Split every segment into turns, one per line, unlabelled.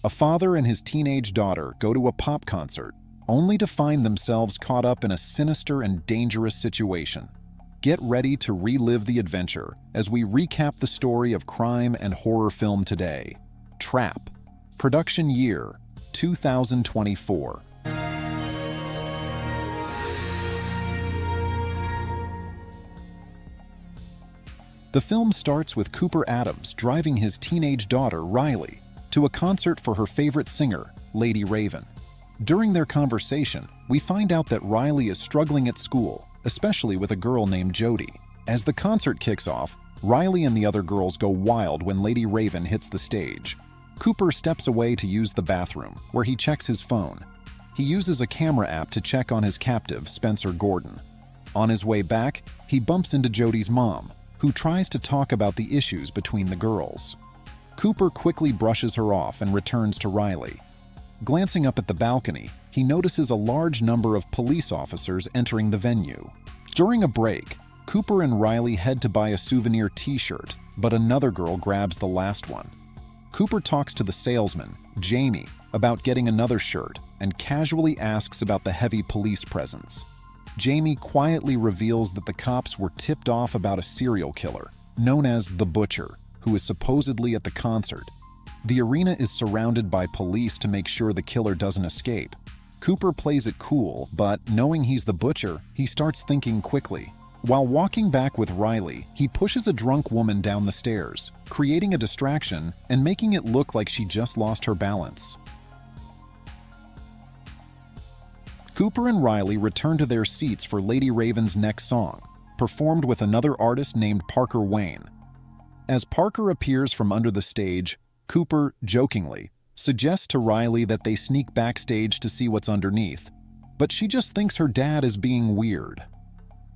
A father and his teenage daughter go to a pop concert, only to find themselves caught up in a sinister and dangerous situation. Get ready to relive the adventure as we recap the story of crime and horror film today. Trap. Production year, 2024. The film starts with Cooper Adams driving his teenage daughter, Riley, to a concert for her favorite singer, Lady Raven. During their conversation, we find out that Riley is struggling at school, especially with a girl named Jody. As the concert kicks off, Riley and the other girls go wild when Lady Raven hits the stage. Cooper steps away to use the bathroom, where he checks his phone. He uses a camera app to check on his captive, Spencer Gordon. On his way back, he bumps into Jody's mom, who tries to talk about the issues between the girls. Cooper quickly brushes her off and returns to Riley. Glancing up at the balcony, he notices a large number of police officers entering the venue. During a break, Cooper and Riley head to buy a souvenir t-shirt, but another girl grabs the last one. Cooper talks to the salesman, Jamie, about getting another shirt and casually asks about the heavy police presence. Jamie quietly reveals that the cops were tipped off about a serial killer, known as the Butcher, who is supposedly at the concert. The arena is surrounded by police to make sure the killer doesn't escape. Cooper plays it cool, but knowing he's the Butcher, he starts thinking quickly. While walking back with Riley, he pushes a drunk woman down the stairs, creating a distraction and making it look like she just lost her balance. Cooper and Riley return to their seats for Lady Raven's next song, performed with another artist named Parker Wayne. As Parker appears from under the stage, Cooper, jokingly, suggests to Riley that they sneak backstage to see what's underneath, but she just thinks her dad is being weird.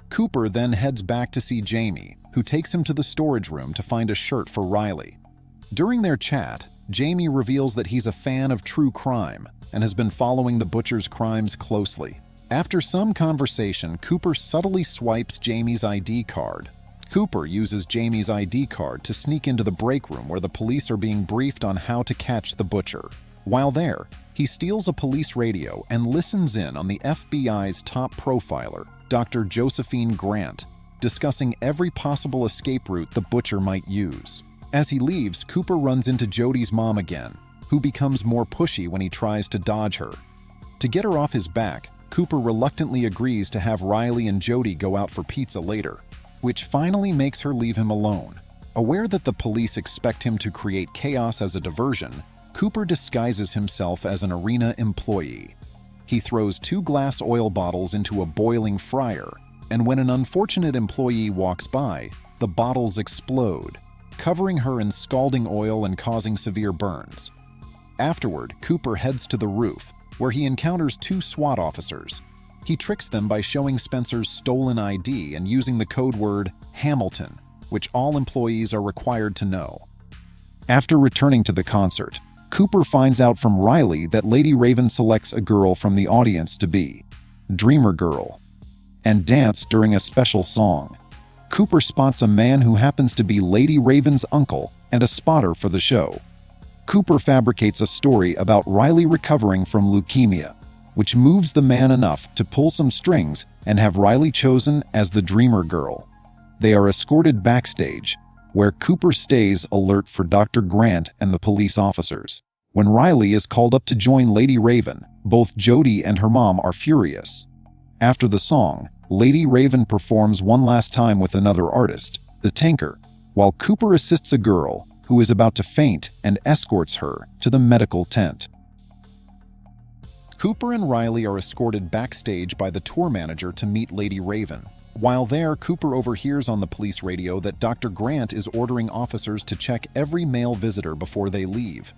Cooper then heads back to see Jamie, who takes him to the storage room to find a shirt for Riley. During their chat, Jamie reveals that he's a fan of true crime and has been following the Butcher's crimes closely. After some conversation, Cooper subtly swipes Jamie's ID card. Cooper uses Jamie's ID card to sneak into the break room where the police are being briefed on how to catch the Butcher. While there, he steals a police radio and listens in on the FBI's top profiler, Dr. Josephine Grant, discussing every possible escape route the Butcher might use. As he leaves, Cooper runs into Jody's mom again, who becomes more pushy when he tries to dodge her. To get her off his back, Cooper reluctantly agrees to have Riley and Jody go out for pizza later, which finally makes her leave him alone. Aware that the police expect him to create chaos as a diversion, Cooper disguises himself as an arena employee. He throws 2 glass oil bottles into a boiling fryer, and when an unfortunate employee walks by, the bottles explode, covering her in scalding oil and causing severe burns. Afterward, Cooper heads to the roof, where he encounters 2 SWAT officers. He tricks them by showing Spencer's stolen ID and using the code word Hamilton, which all employees are required to know. After returning to the concert, Cooper finds out from Riley that Lady Raven selects a girl from the audience to be Dreamer Girl and dance during a special song. Cooper spots a man who happens to be Lady Raven's uncle and a spotter for the show. Cooper fabricates a story about Riley recovering from leukemia, which moves the man enough to pull some strings and have Riley chosen as the Dreamer Girl. They are escorted backstage, where Cooper stays alert for Dr. Grant and the police officers. When Riley is called up to join Lady Raven, both Jody and her mom are furious. After the song, Lady Raven performs one last time with another artist, the Tinker, while Cooper assists a girl who is about to faint and escorts her to the medical tent. Cooper and Riley are escorted backstage by the tour manager to meet Lady Raven. While there, Cooper overhears on the police radio that Dr. Grant is ordering officers to check every male visitor before they leave.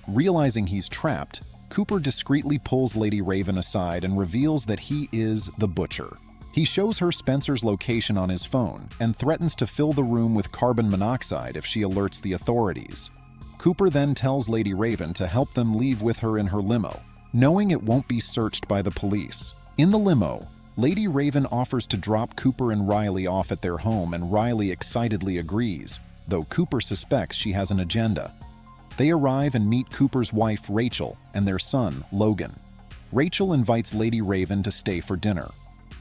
Realizing he's trapped, Cooper discreetly pulls Lady Raven aside and reveals that he is the Butcher. He shows her Spencer's location on his phone and threatens to fill the room with carbon monoxide if she alerts the authorities. Cooper then tells Lady Raven to help them leave with her in her limo, knowing it won't be searched by the police. In the limo, Lady Raven offers to drop Cooper and Riley off at their home, and Riley excitedly agrees, though Cooper suspects she has an agenda. They arrive and meet Cooper's wife, Rachel, and their son, Logan. Rachel invites Lady Raven to stay for dinner.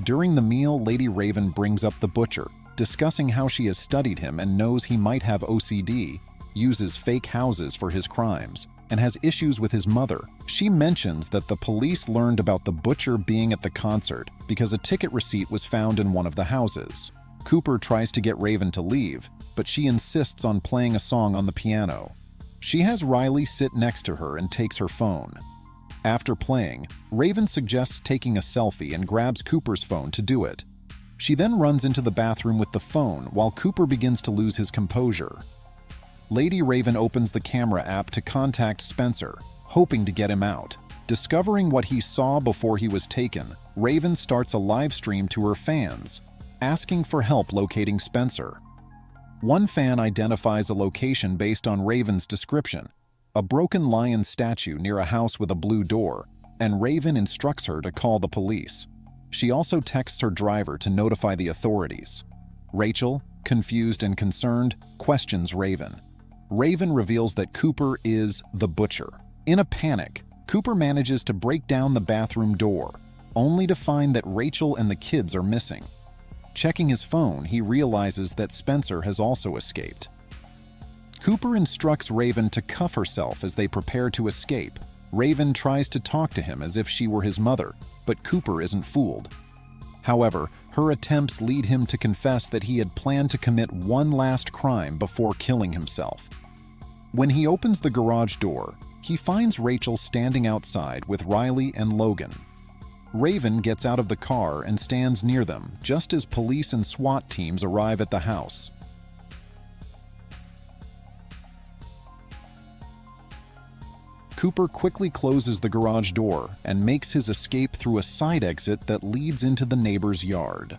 During the meal, Lady Raven brings up the butcher, discussing how she has studied him and knows he might have OCD, uses fake houses for his crimes, and has issues with his mother. She mentions that the police learned about the butcher being at the concert because a ticket receipt was found in one of the houses. Cooper tries to get Raven to leave, but she insists on playing a song on the piano. She has Riley sit next to her and takes her phone. After playing, Raven suggests taking a selfie and grabs Cooper's phone to do it. She then runs into the bathroom with the phone while Cooper begins to lose his composure. Lady Raven opens the camera app to contact Spencer, hoping to get him out. Discovering what he saw before he was taken, Raven starts a live stream to her fans, asking for help locating Spencer. One fan identifies a location based on Raven's description, a broken lion statue near a house with a blue door, and Raven instructs her to call the police. She also texts her driver to notify the authorities. Rachel, confused and concerned, questions Raven. Raven reveals that Cooper is the butcher. In a panic, Cooper manages to break down the bathroom door, only to find that Rachel and the kids are missing. Checking his phone, he realizes that Spencer has also escaped. Cooper instructs Raven to cuff herself as they prepare to escape. Raven tries to talk to him as if she were his mother, but Cooper isn't fooled. However, her attempts lead him to confess that he had planned to commit one last crime before killing himself. When he opens the garage door, he finds Rachel standing outside with Riley and Logan. Raven gets out of the car and stands near them just as police and SWAT teams arrive at the house. Cooper quickly closes the garage door and makes his escape through a side exit that leads into the neighbor's yard.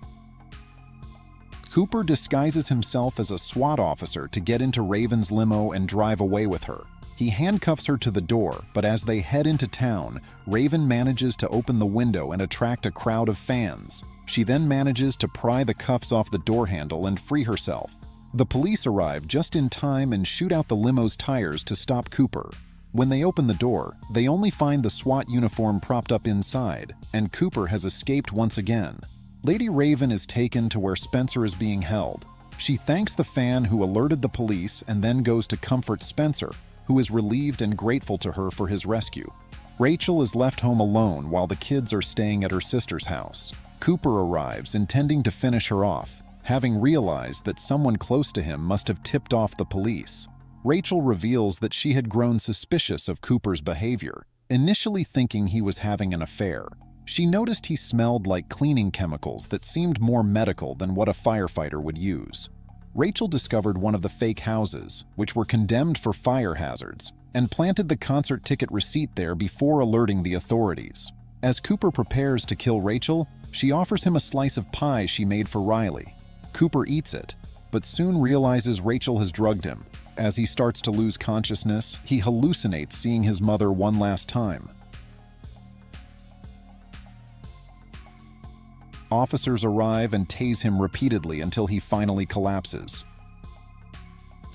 Cooper disguises himself as a SWAT officer to get into Raven's limo and drive away with her. He handcuffs her to the door, but as they head into town, Raven manages to open the window and attract a crowd of fans. She then manages to pry the cuffs off the door handle and free herself. The police arrive just in time and shoot out the limo's tires to stop Cooper. When they open the door, they only find the SWAT uniform propped up inside, and Cooper has escaped once again. Lady Raven is taken to where Spencer is being held. She thanks the fan who alerted the police and then goes to comfort Spencer, who is relieved and grateful to her for his rescue. Rachel is left home alone while the kids are staying at her sister's house. Cooper arrives intending to finish her off, having realized that someone close to him must have tipped off the police. Rachel reveals that she had grown suspicious of Cooper's behavior, initially thinking he was having an affair. She noticed he smelled like cleaning chemicals that seemed more medical than what a firefighter would use. Rachel discovered one of the fake houses, which were condemned for fire hazards, and planted the concert ticket receipt there before alerting the authorities. As Cooper prepares to kill Rachel, she offers him a slice of pie she made for Riley. Cooper eats it, but soon realizes Rachel has drugged him. As he starts to lose consciousness, he hallucinates seeing his mother one last time. Officers arrive and tase him repeatedly until he finally collapses.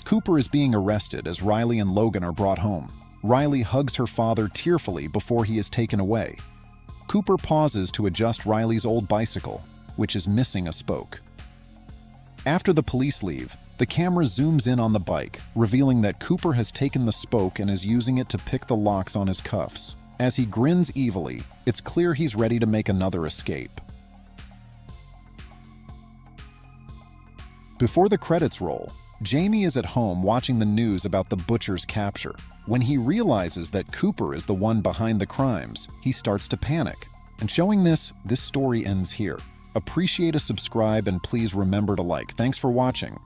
Cooper is being arrested as Riley and Logan are brought home. Riley hugs her father tearfully before he is taken away. Cooper pauses to adjust Riley's old bicycle, which is missing a spoke. After the police leave, the camera zooms in on the bike, revealing that Cooper has taken the spoke and is using it to pick the locks on his cuffs. As he grins evilly, it's clear he's ready to make another escape. Before the credits roll, Jamie is at home watching the news about the butcher's capture. When he realizes that Cooper is the one behind the crimes, he starts to panic. And showing this story ends here. Appreciate a subscribe and please remember to like. Thanks for watching.